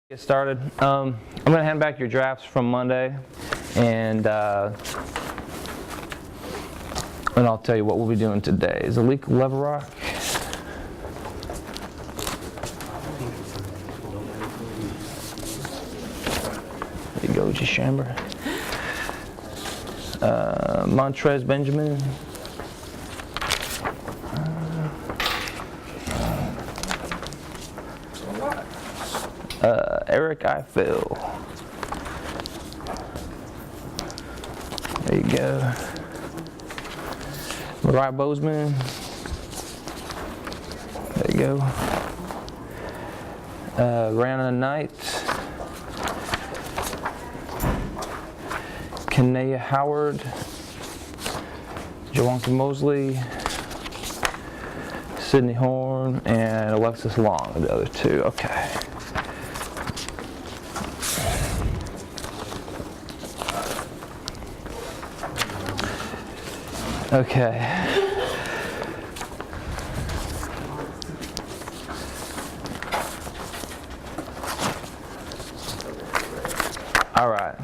Get started. I'm going to hand back your drafts from Monday, and I'll tell you what we'll be doing today. Is the leak lever rock? There you go, Chamber. Montrez Benjamin. Eric Eiffel. There you go. Mariah Bozeman. There you go. Rana Knight. Kenea Howard. Jawanka Mosley. Sydney Horn. And Alexis Long are the other two. Okay. Okay. All right.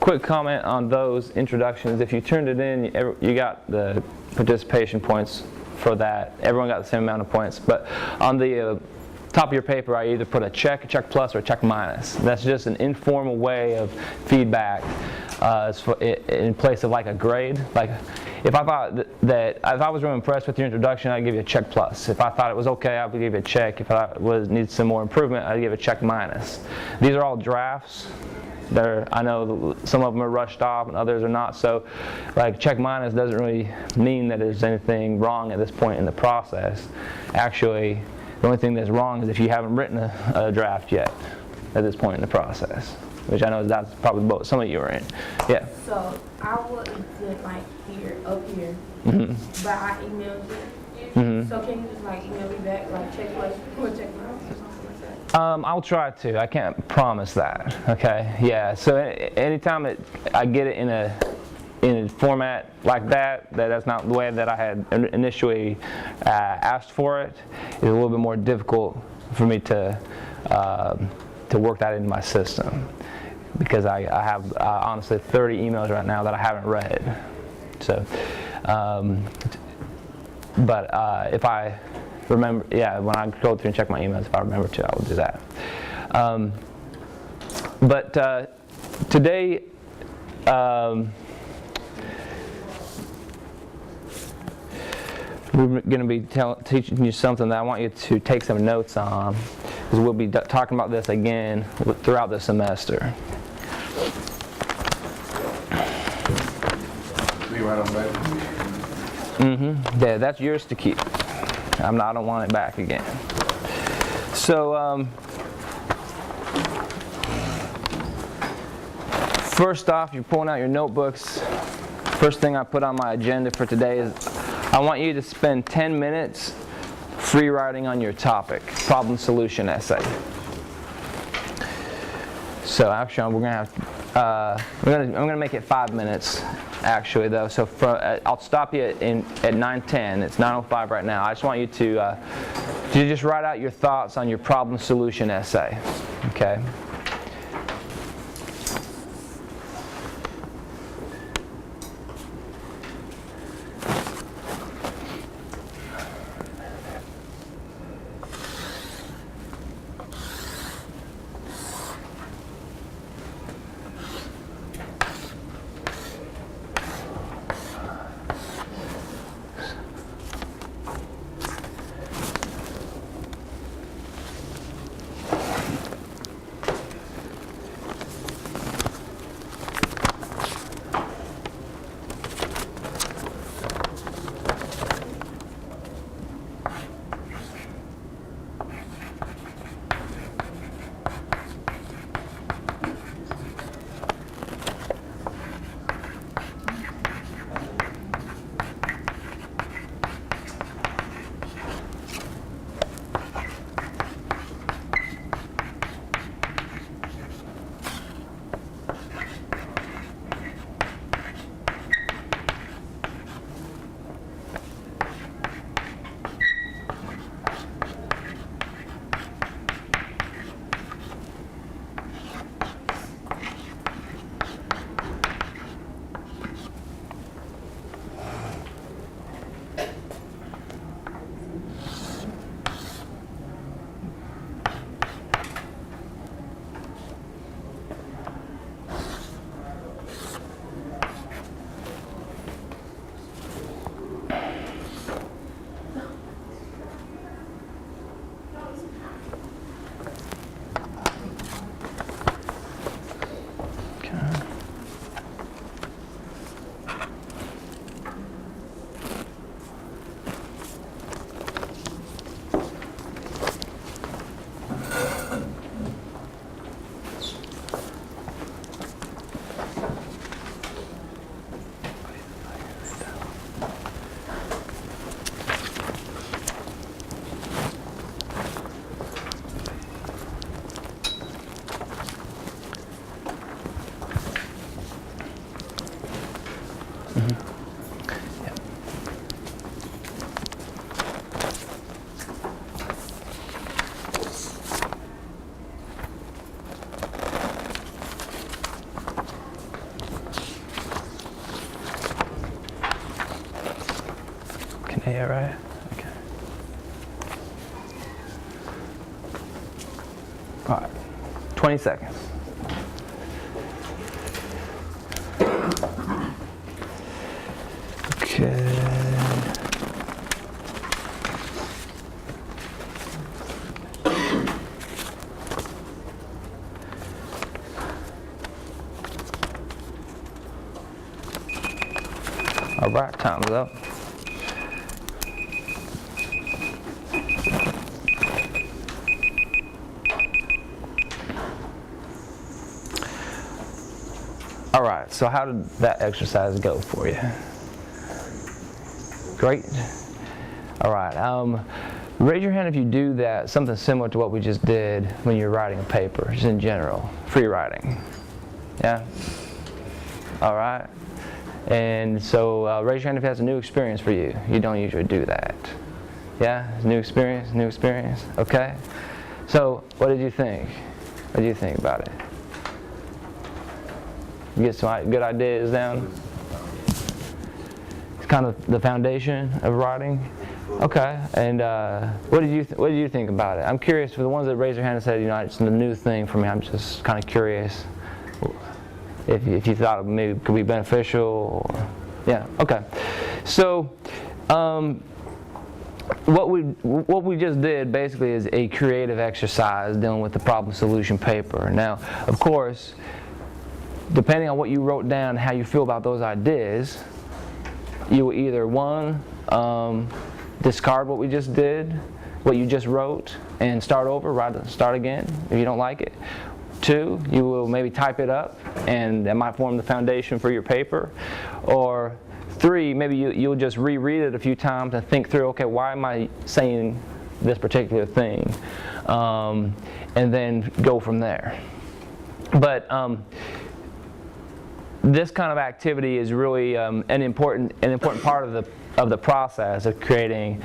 Quick comment on those introductions. If you turned it in, you got the participation points for that. Everyone got the same amount of points. But on the top of your paper, I either put a check plus, or a check minus. That's just an informal way of feedback. In place of like a grade. Like if I thought that if I was really impressed with your introduction, I'd give you a check plus. If I thought it was okay, I would give you a check. If I thought it needed some more improvement, I'd give a check minus. These are all drafts. I know some of them are rushed off and others are not. So like check minus doesn't really mean that there's anything wrong at this point in the process. Actually, the only thing that's wrong is if you haven't written a draft yet at this point in the process. Which I know that's probably both some of you are in. Yeah. So I wasn't like up here, Mm-hmm. but I emailed you. Mm-hmm. So can you just like email me back, like check plus or check minus or something like that? I'll try to. I can't promise that. Okay. Yeah. So anytime I get it in a format like that's not the way that I had initially asked for it, it's a little bit more difficult for me to work that into my system. Because I have honestly 30 emails right now that I haven't read. So, but if I remember, when I go through and check my emails, if I remember to, I will do that. But today, we're going to be teaching you something that I want you to take some notes on, because we'll be talking about this again throughout the semester. Right on back. Mm-hmm. Yeah, that's yours to keep. I don't want it back again. So, first off, you're pulling out your notebooks. First thing I put on my agenda for today is I want you to spend 10 minutes free writing on your topic, problem solution essay. So actually, we're gonna have. I'm gonna make it 5 minutes. Actually, though, so I'll stop you at 9:10. It's 9:05 right now. I just want you to just write out your thoughts on your problem solution essay. Okay. Yeah, right. Okay. All right. 20 seconds. Okay. All right, time's up. All right, so how did that exercise go for you? Great. All right, raise your hand if you do that, something similar to what we just did when you're writing a paper, just in general, free writing. Yeah? All right. And so raise your hand if that's a new experience for you. You don't usually do that. Yeah? New experience, new experience? Okay. So what did you think? What did you think about it? You get some good ideas down? It's kind of the foundation of writing? Okay. And what did you think about it? I'm curious, for the ones that raised their hand and said, it's a new thing for me, I'm just kind of curious if you thought it maybe could be beneficial. Or, yeah, okay. So what we just did basically is a creative exercise dealing with the problem solution paper. Now, of course, depending on what you wrote down, how you feel about those ideas, you will either, one, discard what we just did, what you just wrote, and start over, start again if you don't like it. Two, you will maybe type it up, and that might form the foundation for your paper. Or three, maybe you'll just reread it a few times and think through, okay, why am I saying this particular thing? And then go from there. But this kind of activity is really an important part of the process of creating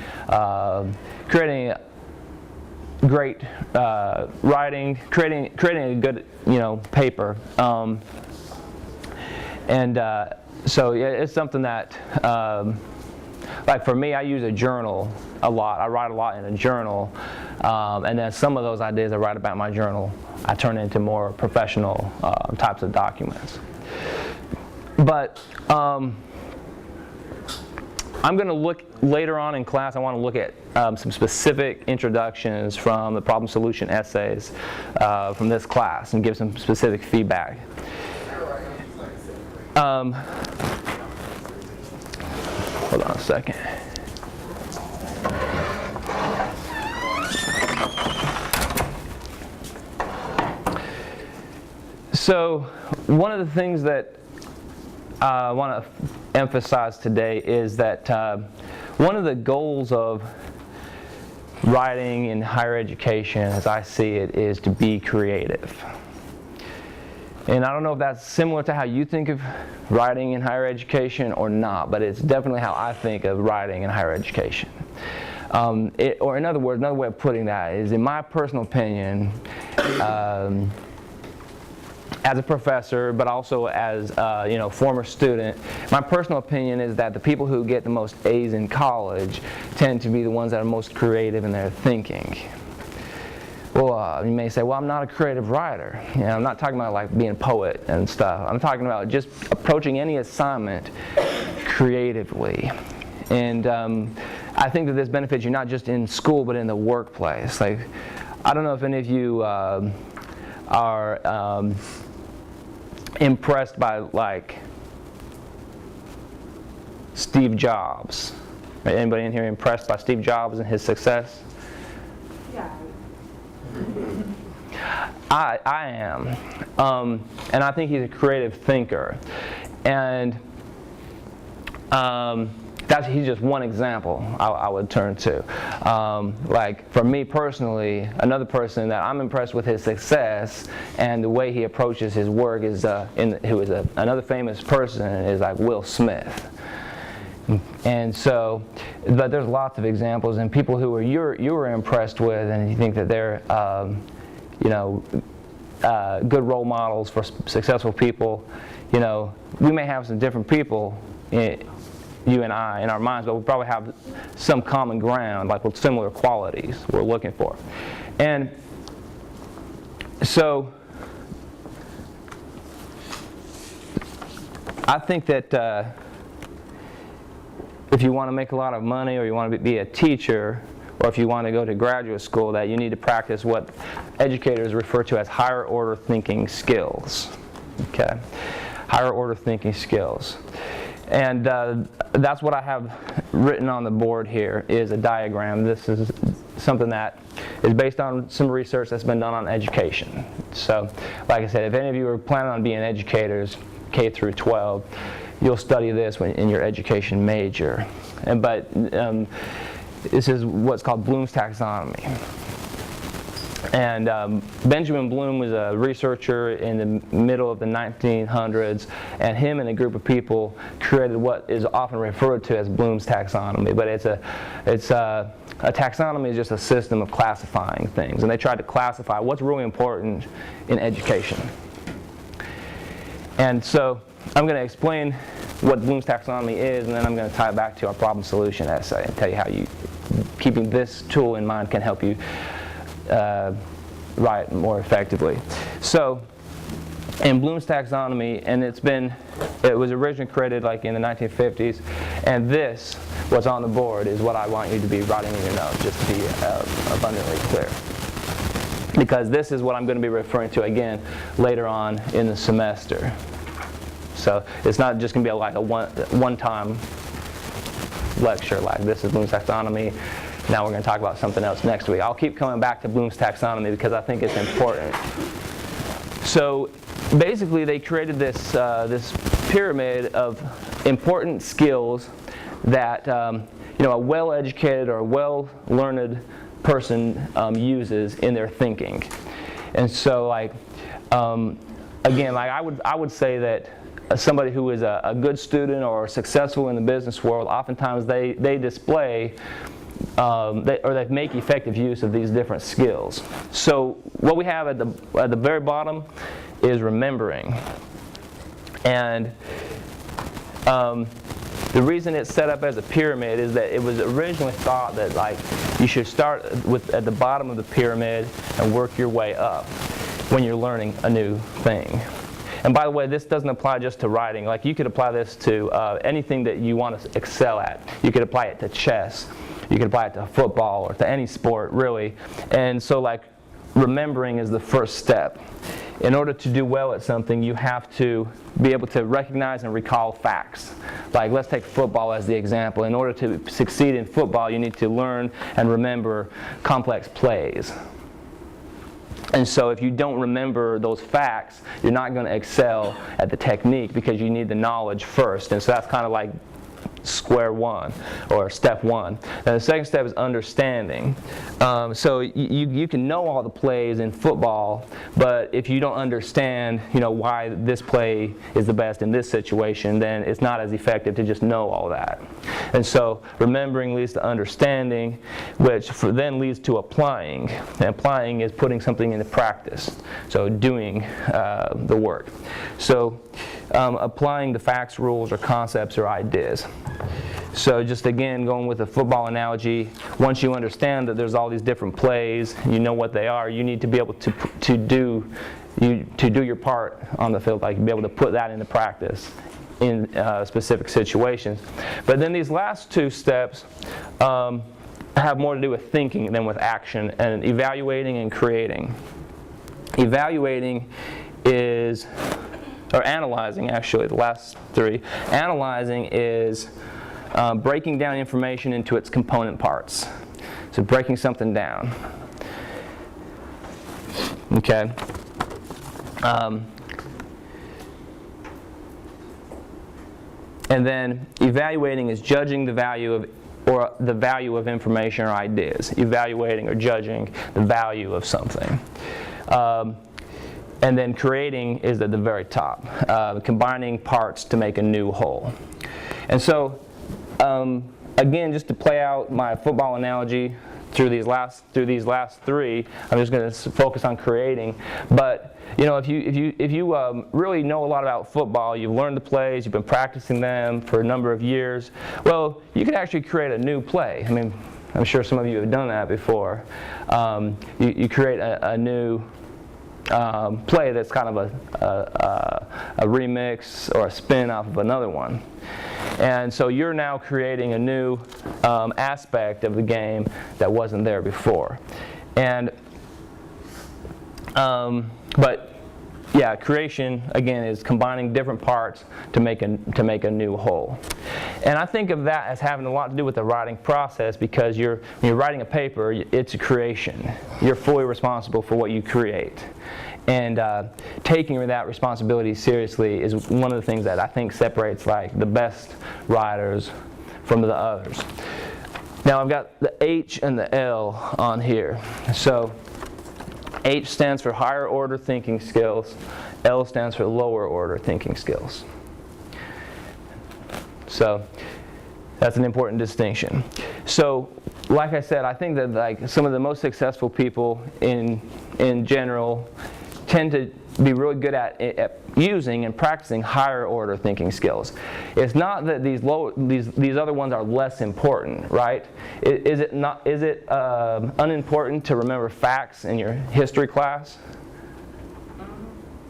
great writing, creating a good paper, so yeah, it's something that like for me, I use a journal a lot. I write a lot in a journal, and then some of those ideas I write about in my journal I turn into more professional types of documents. But I'm going to look later on in class. I want to look at some specific introductions from the problem solution essays from this class and give some specific feedback. Hold on a second. So one of the things that I want to emphasize today is that one of the goals of writing in higher education, as I see it, is to be creative. And I don't know if that's similar to how you think of writing in higher education or not, but it's definitely how I think of writing in higher education. Or in other words, another way of putting that is, in my personal opinion, as a professor, but also as former student, my personal opinion is that the people who get the most A's in college tend to be the ones that are most creative in their thinking. Well, you may say, well, I'm not a creative writer. I'm not talking about like being a poet and stuff. I'm talking about just approaching any assignment creatively. And I think that this benefits you not just in school, but in the workplace. Like, I don't know if any of you are impressed by like Steve Jobs. Right? Anybody in here impressed by Steve Jobs and his success? Yeah. I am, and I think he's a creative thinker, and he's just one example I would turn to. Like for me personally, another person that I'm impressed with his success and the way he approaches his work is another famous person is like Will Smith. And so, but there's lots of examples and people who you were impressed with, and you think that they're good role models for successful people. We may have some different people you and I in our minds, but we probably have some common ground, like with similar qualities we're looking for. And so I think that if you want to make a lot of money, or you want to be a teacher, or if you want to go to graduate school, that you need to practice what educators refer to as higher order thinking skills. Okay, higher order thinking skills. And that's what I have written on the board here, is a diagram. This is something that is based on some research that's been done on education. So, like I said, if any of you are planning on being educators, K through 12, you'll study this in your education major. But this is what's called Bloom's Taxonomy. And Benjamin Bloom was a researcher in the middle of the 1900s, and him and a group of people created what is often referred to as Bloom's Taxonomy. But a taxonomy is just a system of classifying things, and they tried to classify what's really important in education. And so I'm going to explain what Bloom's Taxonomy is, and then I'm going to tie it back to our problem solution essay and tell you how keeping this tool in mind can help you write more effectively. So in Bloom's Taxonomy, and it was originally created like in the 1950s, and this, what's on the board, is what I want you to be writing in your notes, just to be abundantly clear. Because this is what I'm going to be referring to again later on in the semester. So it's not just going to be like a one-time lecture, like this is Bloom's Taxonomy, now we're going to talk about something else next week. I'll keep coming back to Bloom's Taxonomy because I think it's important. So basically they created this pyramid of important skills that a well-educated or well-learned person uses in their thinking. And so again, I would say that somebody who is a good student or successful in the business world, oftentimes they display they make effective use of these different skills. So what we have at the very bottom is remembering. And the reason it's set up as a pyramid is that it was originally thought that you should start at the bottom of the pyramid and work your way up when you're learning a new thing. And by the way, this doesn't apply just to writing. Like you could apply this to anything that you want to excel at. You could apply it to chess. You could apply it to football or to any sport, really. And so remembering is the first step. In order to do well at something, you have to be able to recognize and recall facts. Like, let's take football as the example. In order to succeed in football, you need to learn and remember complex plays. And so if you don't remember those facts, you're not going to excel at the technique because you need the knowledge first. And so that's kind of like square one, or step one. And the second step is understanding. So you can know all the plays in football, but if you don't understand, why this play is the best in this situation, then it's not as effective to just know all that. And so remembering leads to understanding, which then leads to applying. And applying is putting something into practice, so doing the work. So applying the facts, rules, or concepts or ideas. So just again, going with the football analogy, once you understand that there's all these different plays, you know what they are, you need to be able to do your part on the field, like be able to put that into practice in specific situations. But then these last two steps have more to do with thinking than with action, and evaluating and creating. Evaluating is, or analyzing actually, the last three. Analyzing is breaking down information into its component parts. So breaking something down. Okay. And then evaluating is judging the value of information or ideas. Evaluating or judging the value of something. And then creating is at the very top, combining parts to make a new whole. And so again, just to play out my football analogy through these last three, I'm just going to focus on creating. But you know, if you really know a lot about football, you've learned the plays, you've been practicing them for a number of years, well, you can actually create a new play. I mean, I'm sure some of you have done that before. You create a new play that's kind of a remix or a spin off of another one. And so you're now creating a new aspect of the game that wasn't there before. And but yeah, creation again is combining different parts to make a new whole. And I think of that as having a lot to do with the writing process, because when you're writing a paper, it's a creation. You're fully responsible for what you create. And taking that responsibility seriously is one of the things that I think separates like the best writers from the others. Now I've got the H and the L on here. So H stands for higher order thinking skills. L stands for lower order thinking skills. So that's an important distinction. So like I said, I think that like some of the most successful people in general tend to be really good at using and practicing higher order thinking skills. It's not that these other ones are less important, right? Is it unimportant to remember facts in your history class?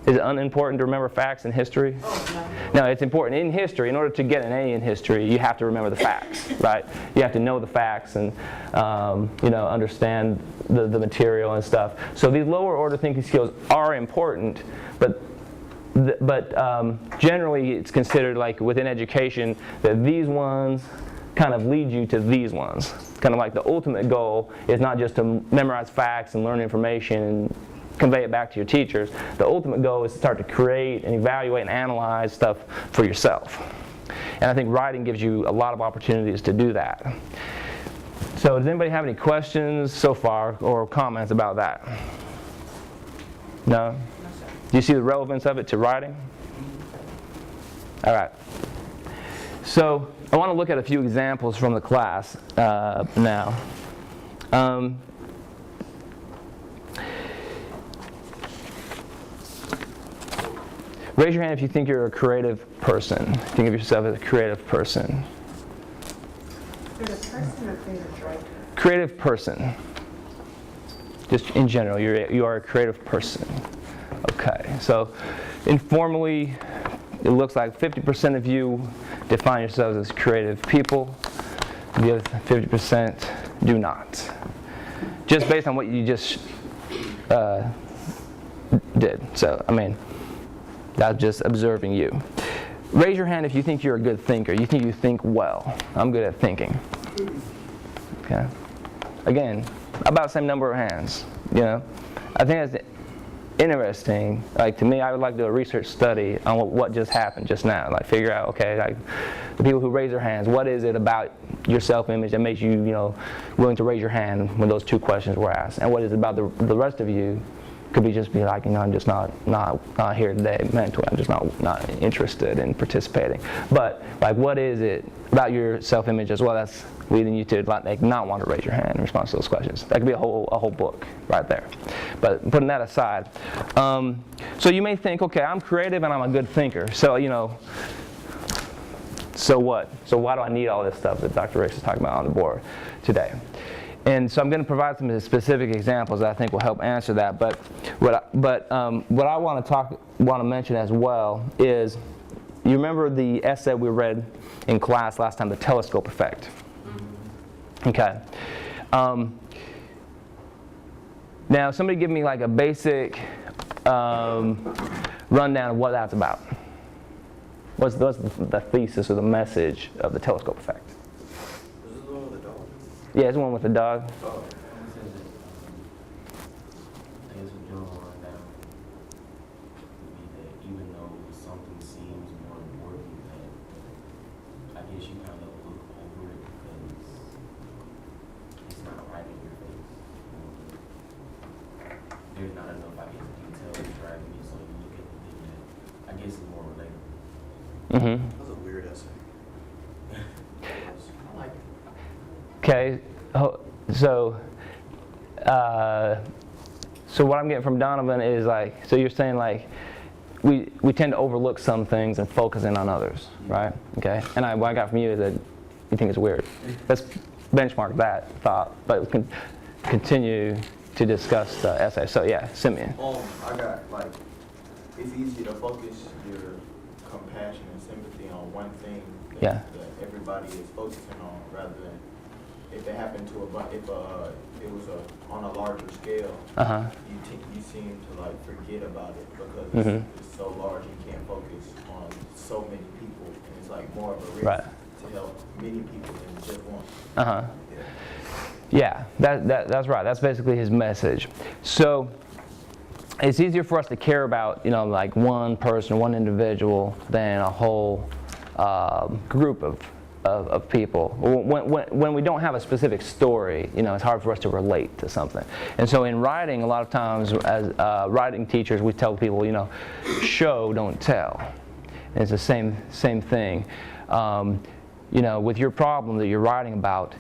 Is it unimportant to remember facts in history? No, it's important. In history, in order to get an A in history, you have to remember the facts, right? You have to know the facts and understand the material and stuff. So these lower order thinking skills are important, but generally it's considered like within education that these ones kind of lead you to these ones. Kind of like the ultimate goal is not just to memorize facts and learn information and convey it back to your teachers. The ultimate goal is to start to create and evaluate and analyze stuff for yourself. And I think writing gives you a lot of opportunities to do that. So does anybody have any questions so far or comments about that? No? Do you see the relevance of it to writing? All right. So I want to look at a few examples from the class now. Raise your hand if you think you're a creative person. Think of yourself as a creative person. Creative person or creative writer? Creative person. Just in general, you are a creative person. Okay, so informally, it looks like 50% of you define yourselves as creative people. The other 50% do not. Just based on what you just did. So, I mean, that's just observing you. Raise your hand if you think you're a good thinker. You think you think well. I'm good at thinking. Okay. Again, about the same number of hands. You know, I think that's interesting. Like to me, I would like to do a research study on what just happened just now. Like figure out, okay, like the people who raise their hands, what is it about your self-image that makes you, willing to raise your hand when those two questions were asked, and what is it about the rest of you? Could be just be like, I'm just not here today mentally. I'm just not interested in participating. But like, what is it about your self-image as well that's leading you to like not want to raise your hand in response to those questions? That could be a whole book right there. But putting that aside, so you may think, okay, I'm creative and I'm a good thinker. So so what? So why do I need all this stuff that Dr. Rich is talking about on the board today? And so I'm going to provide some specific examples that I think will help answer that. But what I want to mention as well is, you remember the essay we read in class last time, the telescope effect. Okay. Now somebody give me like a basic rundown of what that's about. What's the thesis or the message of the telescope effect? Yeah, it's the one with the dog. I guess a general rundown would be that even though something seems more important, that I guess you kind of look over it because it's not right in your face. There's not enough, I guess, detail driving you, so you look at the thing that I guess is more relatable. Mm-hmm. That was a weird essay. I like it. Okay, so so what I'm getting from Donovan is like, so you're saying like we tend to overlook some things and focus in on others, right? Okay, and what I got from you is that you think it's weird. Let's benchmark that thought, but we can continue to discuss the essay. So yeah, Simeon. I got like, it's easy to focus your compassion and sympathy on one thing that everybody is focusing on, rather than if it happened to if it was on a larger scale. You seem to like forget about it because it's so large. You can't focus on so many people, and it's like more of a risk to help many people than just one. Yeah, that's right. That's basically his message. So it's easier for us to care about, like one person, one individual, than a whole group of people. When we don't have a specific story, it's hard for us to relate to something. And so in writing, a lot of times as writing teachers, we tell people, show, don't tell. And it's the same thing. With your problem that you're writing about,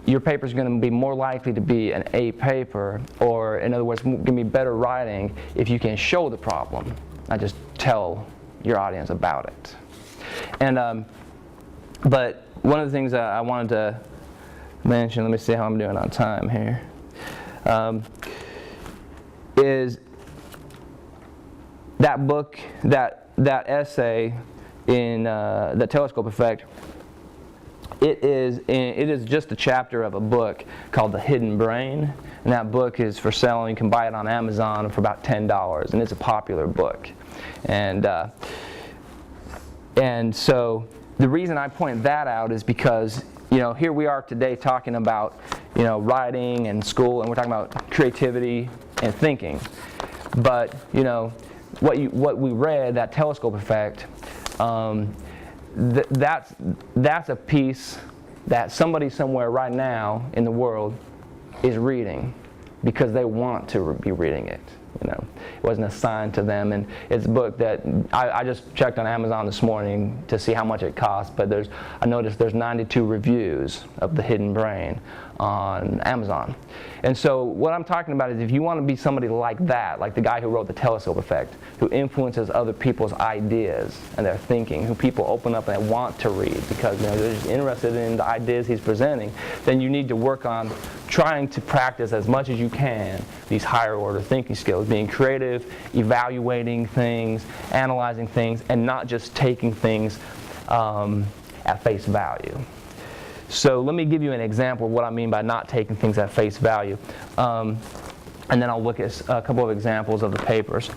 your paper is going to be more likely to be an A paper, or in other words, going to be better writing if you can show the problem, not just tell your audience about it. And but one of the things I wanted to mention, let me see how I'm doing on time here, is that book, that essay in The Telescope Effect. It is just a chapter of a book called The Hidden Brain, and that book is for selling. You can buy it on Amazon for about $10, and it's a popular book. And so the reason I point that out is because here we are today talking about writing and school, and we're talking about creativity and thinking. But what we read, that Telescope Effect. That's a piece that somebody somewhere right now in the world is reading because they want to be reading it. It wasn't assigned to them, and it's a book that I just checked on Amazon this morning to see how much it costs. But I noticed there's 92 reviews of The Hidden Brain on Amazon. And so what I'm talking about is if you want to be somebody like that, like the guy who wrote The Telescope Effect, who influences other people's ideas and their thinking, who people open up and want to read because they're just interested in the ideas he's presenting, then you need to work on trying to practice as much as you can these higher order thinking skills, being creative, evaluating things, analyzing things, and not just taking things at face value. So let me give you an example of what I mean by not taking things at face value. And then I'll look at a couple of examples of the papers.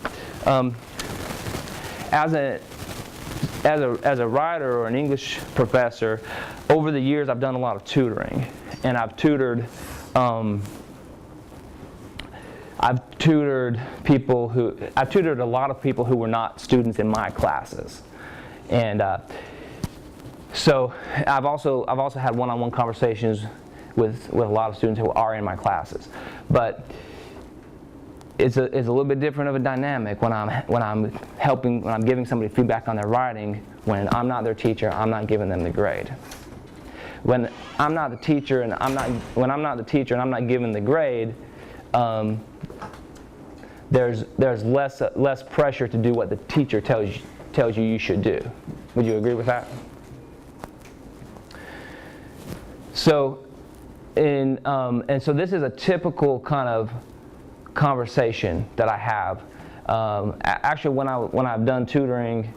As a writer or an English professor, over the years I've done a lot of tutoring. And I've tutored a lot of people who were not students in my classes. And so I've also had one-on-one conversations with a lot of students who are in my classes, but it's a little bit different of a dynamic when I'm giving somebody feedback on their writing. When I'm not their teacher, I'm not giving them the grade. When I'm not the teacher and I'm not giving the grade, there's less pressure to do what the teacher tells you should do. Would you agree with that? So, and so this is a typical kind of conversation that I have. Actually, when I've done tutoring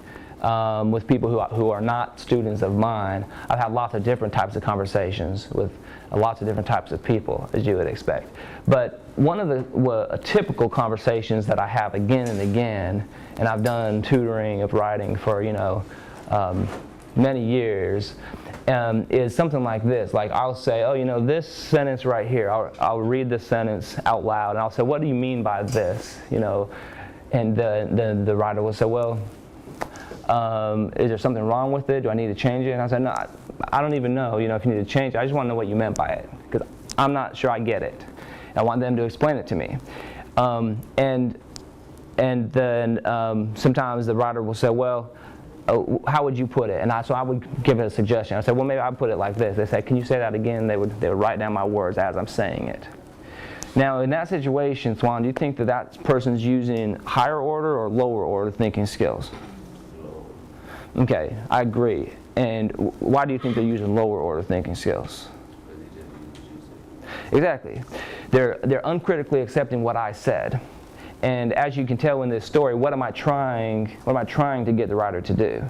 with people who are not students of mine, I've had lots of different types of conversations with lots of different types of people, as you would expect. But one of the typical conversations that I have again and again, and I've done tutoring of writing for many years, is something like this. Like I'll say, this sentence right here, I'll read this sentence out loud, and I'll say, what do you mean by this? And the writer will say, well, is there something wrong with it? Do I need to change it? And I said, no, I don't even know, if you need to change it. I just want to know what you meant by it, because I'm not sure I get it. I want them to explain it to me. And then sometimes the writer will say, well, how would you put it? And so I would give it a suggestion. I said, well, maybe I'd put it like this. They said, can you say that again? They would write down my words as I'm saying it. Now, in that situation, Swan, do you think that that person's using higher order or lower order thinking skills? Okay, I agree. And why do you think they're using lower order thinking skills? Exactly. They're uncritically accepting what I said. And as you can tell in this story, what am I trying to get the writer to do?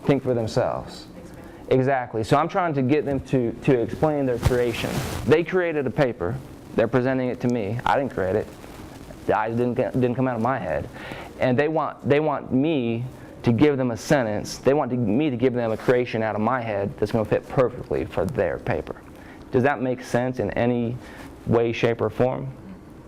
Think for themselves. Exactly. So I'm trying to get them to explain their creation. They created a paper. They're presenting it to me. I didn't create it. The ideas didn't come out of my head. And they want me to give them a sentence. They want me to give them a creation out of my head that's going to fit perfectly for their paper. Does that make sense in any way, shape, or form?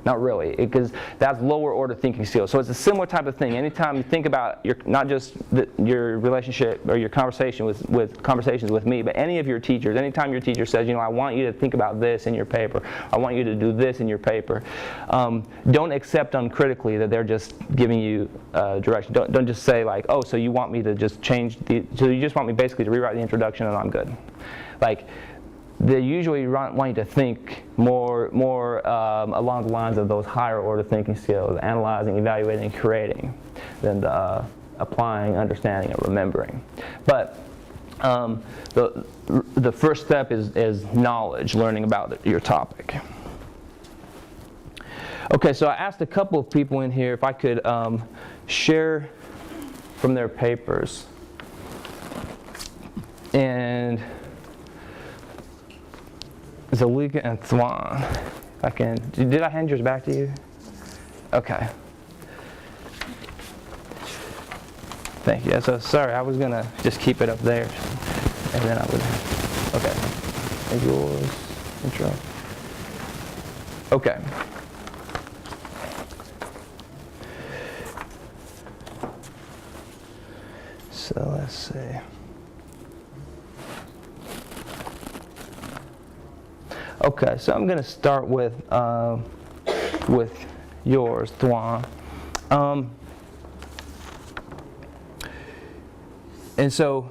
Not really, because that's lower order thinking skills. So it's a similar type of thing. Anytime you think about not just your relationship or your conversation with conversations with me, but any of your teachers, anytime your teacher says, I want you to think about this in your paper, I want you to do this in your paper, don't accept uncritically that they're just giving you direction. Don't just say like, oh, so you want me to just so you just want me basically to rewrite the introduction and I'm good. Like, they usually want you to think more along the lines of those higher order thinking skills, analyzing, evaluating, and creating, than the applying, understanding, and remembering. But the first step is knowledge, learning about your topic. Okay, so I asked a couple of people in here if I could share from their papers. And Zalika and Thwan. Did I hand yours back to you? Okay. Thank you. Yeah, so sorry, I was gonna just keep it up there, and then I would. Okay. And yours. Intro. Okay. So let's see. Okay, so I'm going to start with yours, Thwan. And so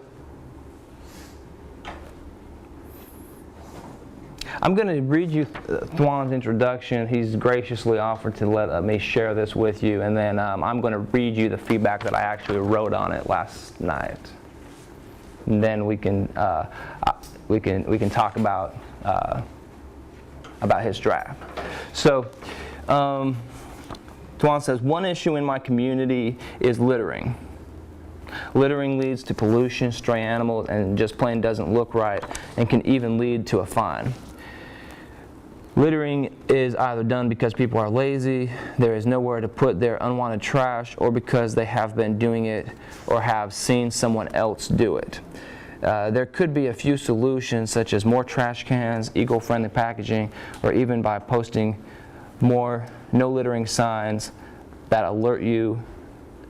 I'm going to read you Thwan's introduction. He's graciously offered to let me share this with you, and then I'm going to read you the feedback that I actually wrote on it last night. And then we can talk about his draft. So, Thwan says, one issue in my community is littering. Littering leads to pollution, stray animals, and just plain doesn't look right, and can even lead to a fine. Littering is either done because people are lazy, there is nowhere to put their unwanted trash, or because they have been doing it or have seen someone else do it. There could be a few solutions, such as more trash cans, eco-friendly packaging, or even by posting more no littering signs that alert you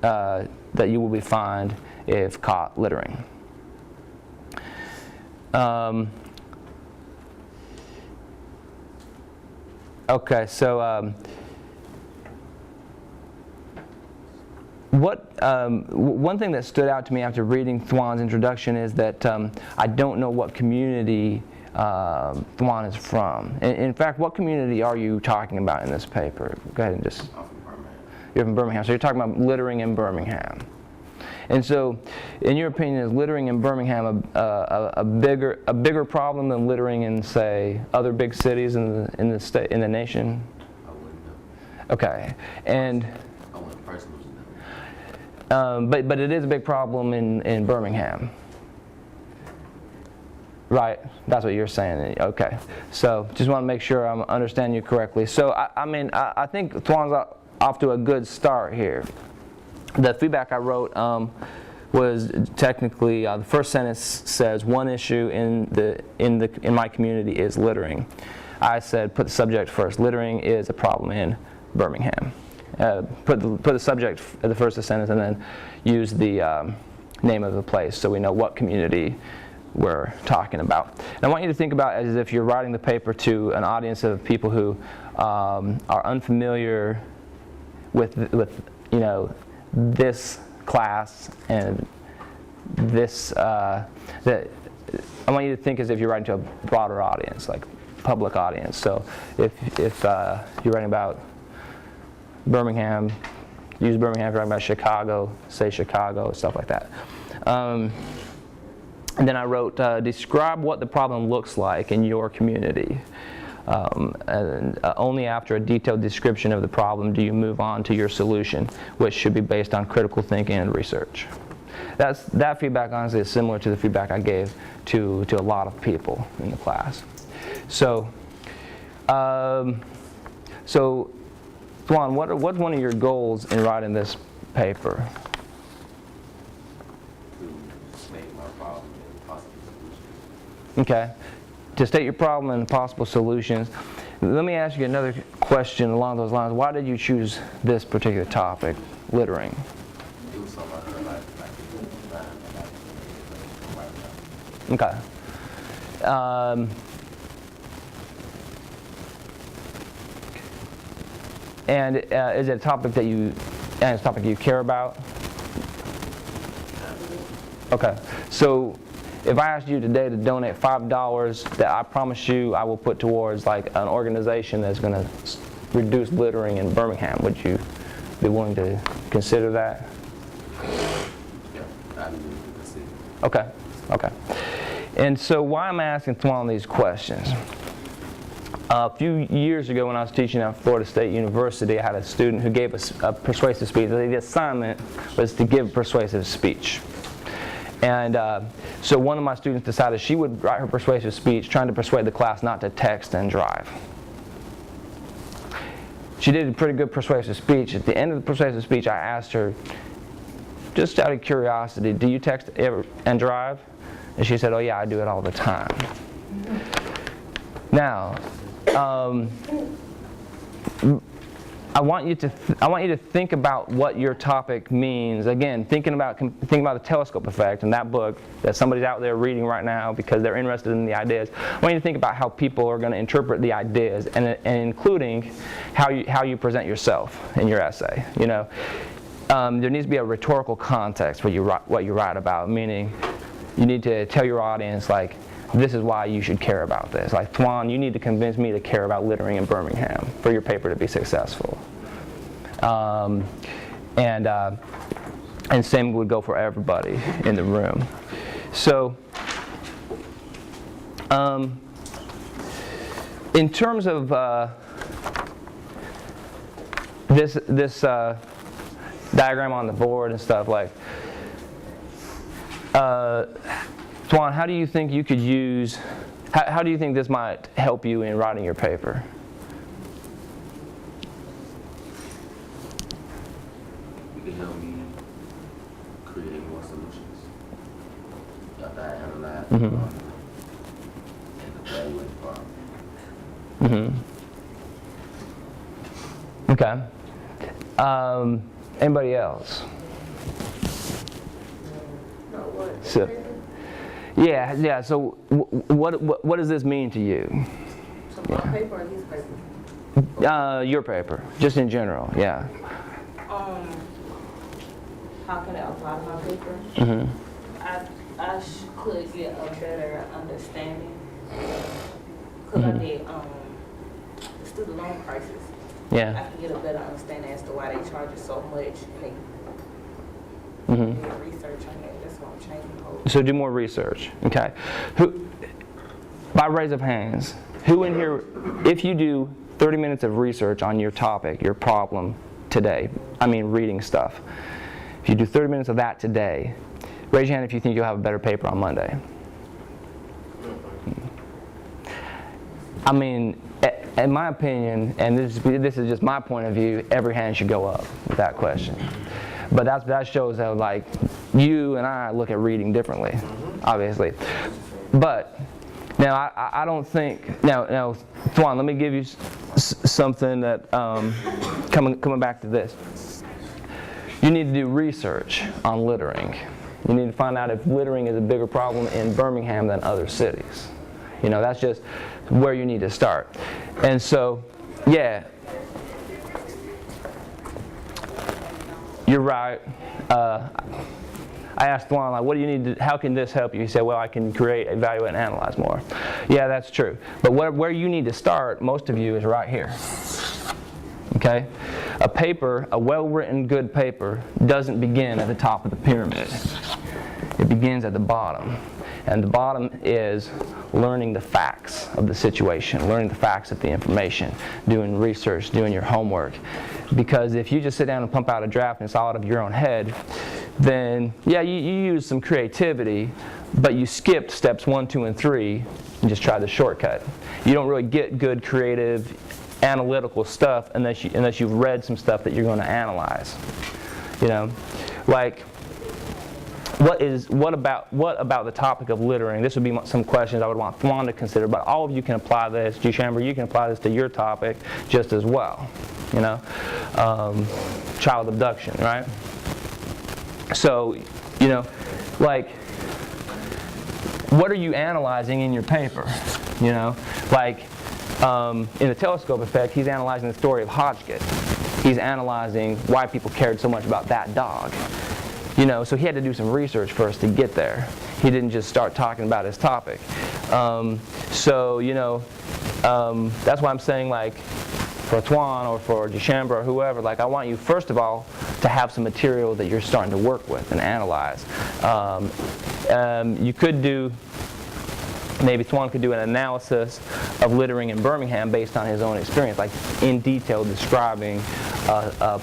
that you will be fined if caught littering. Okay, so one thing that stood out to me after reading Thwan's introduction is that I don't know what community Thwan is from. In fact, what community are you talking about in this paper? Go ahead and just. I'm from Birmingham. You're from Birmingham, so you're talking about littering in Birmingham. And so, in your opinion, is littering in Birmingham a bigger problem than littering in, say, other big cities in the state, in the nation? I wouldn't know. Okay, and. I wouldn't personally know. But it is a big problem in Birmingham. Right, that's what you're saying. Okay, so just want to make sure I'm understanding you correctly. So I think Thwan's off to a good start here. The feedback I wrote was technically the first sentence says one issue in my community is littering. I said put the subject first. Littering is a problem in Birmingham. Put the subject at the first of the sentence and then use the name of the place so we know what community we're talking about. And I want you to think about it as if you're writing the paper to an audience of people who are unfamiliar with this class, and this that I want you to think as if you're writing to a broader audience, like public audience. So if you're writing about Birmingham, use Birmingham. If you're writing about Chicago, say Chicago, stuff like that. And then I wrote, describe what the problem looks like in your community. And only after a detailed description of the problem do you move on to your solution, which should be based on critical thinking and research. That feedback honestly is similar to the feedback I gave to a lot of people in the class. So, Tuan, what's one of your goals in writing this paper? To state my problem and possible solutions. Okay. To state your problem and possible solutions. Let me ask you another question along those lines. Why did you choose this particular topic, littering? It was something I felt like Okay. And is it a topic that you care about? Okay. So if I asked you today to donate $5 that I promise you I will put towards like an organization that's going to reduce littering in Birmingham, would you be willing to consider that? Yeah, I would consider. Okay. Okay. And so why am I asking Tuan these questions? A few years ago when I was teaching at Florida State University, I had a student who gave us a persuasive speech. The assignment was to give a persuasive speech. And so one of my students decided she would write her persuasive speech trying to persuade the class not to text and drive. She did a pretty good persuasive speech. At the end of the persuasive speech, I asked her, just out of curiosity, do you text and drive? And she said, oh yeah, I do it all the time. Now, I want you to think about what your topic means. Again, thinking about the telescope effect and that book that somebody's out there reading right now because they're interested in the ideas. I want you to think about how people are going to interpret the ideas, and including how you present yourself in your essay. You know, there needs to be a rhetorical context what you write about. Meaning, you need to tell your audience like, this is why you should care about this. Like, Tuan, you need to convince me to care about littering in Birmingham for your paper to be successful. And same would go for everybody in the room. So, in terms of this diagram on the board and stuff, like, Tuan, how do you think you could use, how do you think this might help you in writing your paper? It can help me create more solutions after I analyze the problem and evaluate the problem. Okay. Anybody else? So, yeah. So, what does this mean to you? So my paper or his paper? Your paper, just in general. Yeah. How can I apply to my paper? Mm-hmm. I could get a better understanding because I did the student loan crisis. Yeah. I can get a better understanding as to why they charge us so much. Mm-hmm. Do research on it. That's why I'm changing the whole. So do more research. Okay. Who, by raise of hands, who in here, if you do 30 minutes of research on your topic, your problem today, I mean reading stuff, if you do 30 minutes of that today, raise your hand if you think you'll have a better paper on Monday. I mean, in my opinion, and this is just my point of view, every hand should go up with that question. But that shows how, like, you and I look at reading differently, obviously. But now I don't think now Tuan, let me give you something that coming back to this. You need to do research on littering. You need to find out if littering is a bigger problem in Birmingham than other cities. You know, that's just where you need to start. And so, yeah. you're right. I asked Juan, like, what do you need to, how can this help you? He said, well, I can create, evaluate, and analyze more. Yeah, that's true. But where you need to start, most of you, is right here. Okay? A paper, a well-written, good paper, doesn't begin at the top of the pyramid. It begins at the bottom. And the bottom is learning the facts of the situation, learning the facts of the information, doing research, doing your homework. Because if you just sit down and pump out a draft and it's all out of your own head, then, yeah, you use some creativity, but you skipped steps 1, 2, and 3 and just tried the shortcut. You don't really get good, creative, analytical stuff unless you've read some stuff that you're going to analyze. You know, like, what about the topic of littering? This would be some questions I would want Juan to consider, but all of you can apply this. Gishamber, you can apply this to your topic just as well. You know, child abduction, right? So, you know, like, what are you analyzing in your paper? You know, like, in the telescope effect, he's analyzing the story of Hodgkin. He's analyzing why people cared so much about that dog. You know, so he had to do some research first to get there. He didn't just start talking about his topic. So, you know, that's why I'm saying, like, for Tuan or for Gishamber or whoever, like, I want you, first of all, to have some material that you're starting to work with and analyze. You could do, maybe Tuan could do an analysis of littering in Birmingham based on his own experience, like in detail describing a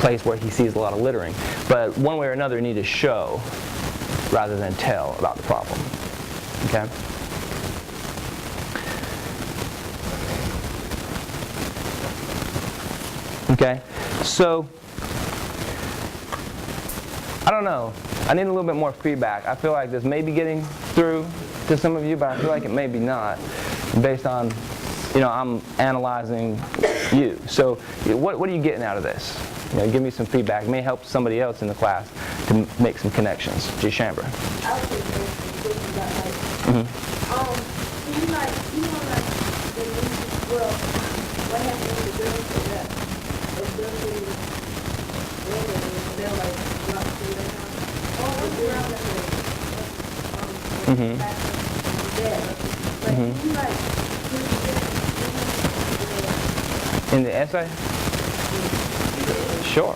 place where he sees a lot of littering. But one way or another, you need to show rather than tell about the problem. Okay? Okay, so I don't know. I need a little bit more feedback. I feel like this may be getting through to some of you, but I feel like it may be not, based on, you know, I'm analyzing you. So what are you getting out of this? You know, give me some feedback. It may help somebody else in the class to make some connections. Gishamber. I was just thinking about, like, can you, like, you know, like, the music, well, what happened with the girls that got abducted, and they're, like, locked through their house? Oh, what's around that way? Like, can you, like, In the essay? Sure.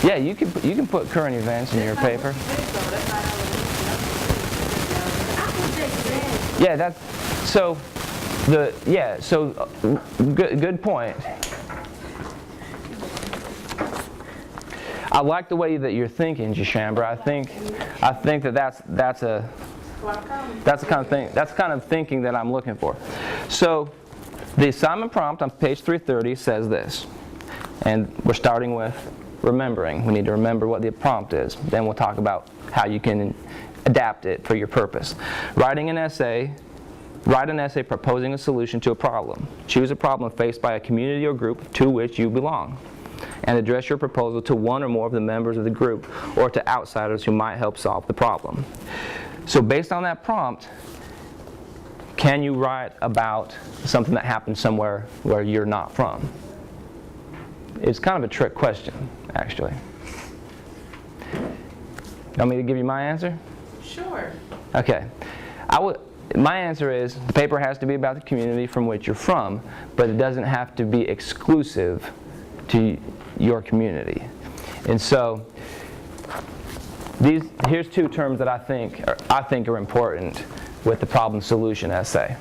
Yeah, you can put current events in your paper. Yeah, that's so. Good point. I like the way that you're thinking, Gishamber. I think that's the kind of thinking that I'm looking for. So, the assignment prompt on page 330 says this, and we're starting with remembering. We need to remember what the prompt is. Then we'll talk about how you can adapt it for your purpose. Write an essay proposing a solution to a problem. Choose a problem faced by a community or group to which you belong, and address your proposal to one or more of the members of the group or to outsiders who might help solve the problem. So based on that prompt, can you write about something that happened somewhere where you're not from? It's kind of a trick question, actually. You want me to give you my answer? Sure. Okay. My answer is the paper has to be about the community from which you're from, but it doesn't have to be exclusive to your community. And so here's two terms that I think are important with the problem solution essay.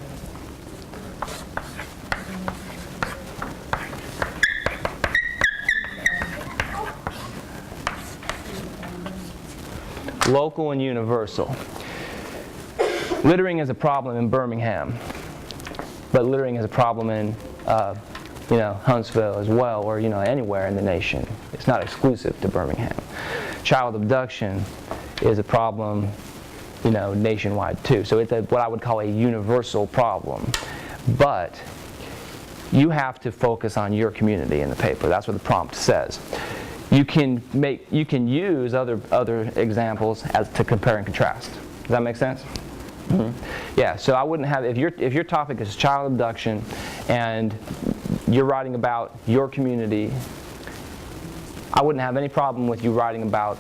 Local and universal. Littering is a problem in Birmingham, but littering is a problem in Huntsville as well, or anywhere in the nation. It's not exclusive to Birmingham. Child abduction is a problem nationwide too. So it's what I would call a universal problem. But you have to focus on your community in the paper. That's what the prompt says. You can use other examples to compare and contrast. Does that make sense? Mm-hmm. Yeah. So I wouldn't have, if your topic is child abduction and you're writing about your community, I wouldn't have any problem with you writing about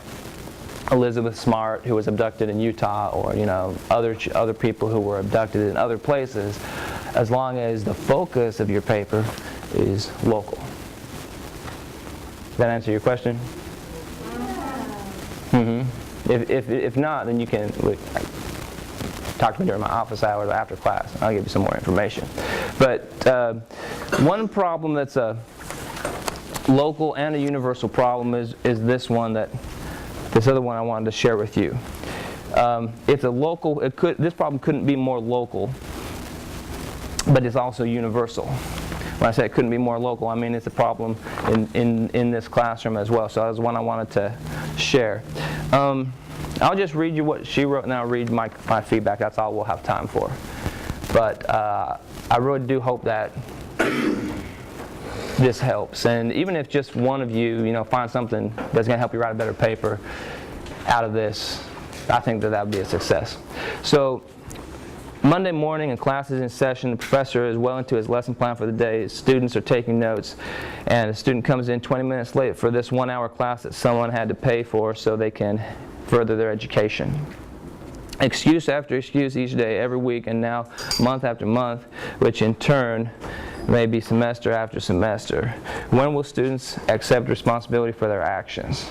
Elizabeth Smart, who was abducted in Utah, or other people who were abducted in other places, as long as the focus of your paper is local. Does that answer your question? If not, then you can talk to me during my office hours after class. I'll give you some more information. But one problem that's a local and a universal problem is this other one I wanted to share with you. It's a local. This problem couldn't be more local, but it's also universal. When I say it couldn't be more local, I mean it's a problem in this classroom as well. So that was one I wanted to share. I'll just read you what she wrote, and then I'll read my feedback. That's all we'll have time for. But I really do hope that this helps. And even if just one of you, find something that's going to help you write a better paper out of this, I think that would be a success. So Monday morning, and class is in session. The professor is well into his lesson plan for the day. Students are taking notes, and a student comes in 20 minutes late for this 1-hour class that someone had to pay for so they can further their education. Excuse after excuse each day, every week, and now month after month, which in turn may be semester after semester. When will students accept responsibility for their actions?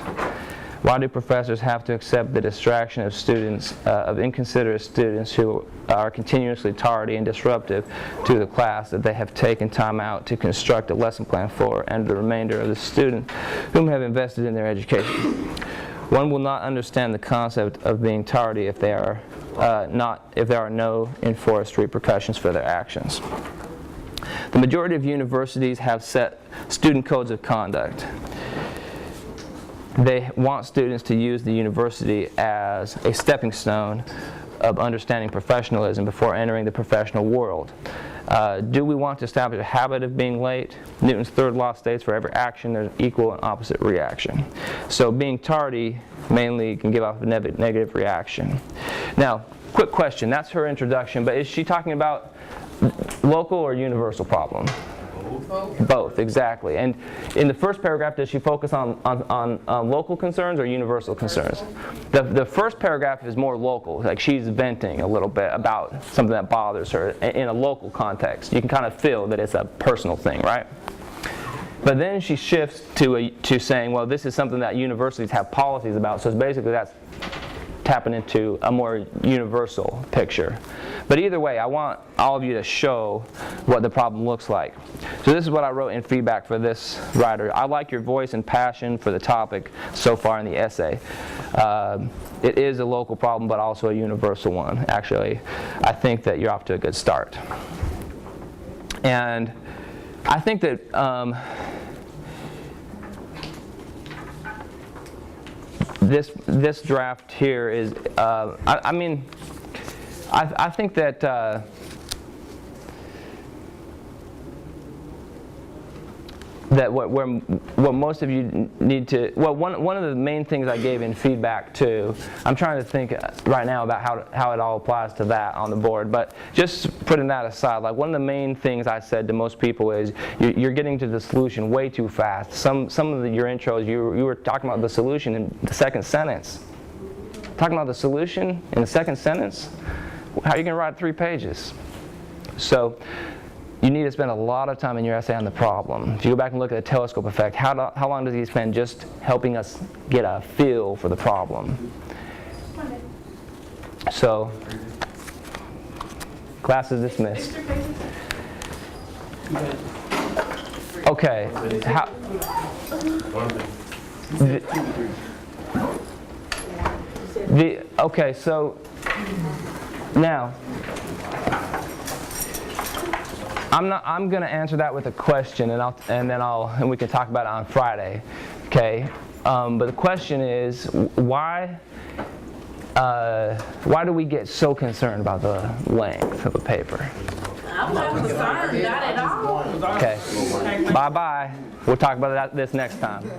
Why do professors have to accept the distraction of students, of inconsiderate students who are continuously tardy and disruptive to the class that they have taken time out to construct a lesson plan for, and the remainder of the students whom have invested in their education? One will not understand the concept of being tardy if there are no enforced repercussions for their actions. The majority of universities have set student codes of conduct. They want students to use the university as a stepping stone of understanding professionalism before entering the professional world. Do we want to establish a habit of being late? Newton's third law states for every action there's an equal and opposite reaction. So being tardy mainly can give off a negative reaction. Now, quick question. That's her introduction, but is she talking about local or universal problem? Both, exactly. And in the first paragraph, does she focus on local concerns or universal concerns? The first paragraph is more local, like she's venting a little bit about something that bothers her in a local context. You can kind of feel that it's a personal thing, right? But then she shifts to saying, well, this is something that universities have policies about, so basically that's tapping into a more universal picture. But either way, I want all of you to show what the problem looks like. So this is what I wrote in feedback for this writer. I like your voice and passion for the topic so far in the essay. It is a local problem, but also a universal one. Actually, I think that you're off to a good start. And I think that this draft here is, I think that what most of you need to, well, one of the main things I gave in feedback to, I'm trying to think right now about how it all applies to that on the board, but just putting that aside, like one of the main things I said to most people is you're getting to the solution way too fast. Some of your intros, you were talking about the solution in the second sentence. Talking about the solution in the second sentence? How are you going to write 3 pages? So you need to spend a lot of time in your essay on the problem. If you go back and look at the telescope effect, how long does he spend just helping us get a feel for the problem? So, class is dismissed. Okay. Okay, so now I'm going to answer that with a question, and we can talk about it on Friday. Okay, but the question is why do we get so concerned about the length of a paper? I'm not concerned, not at all. Okay, bye bye. We'll talk about this next time.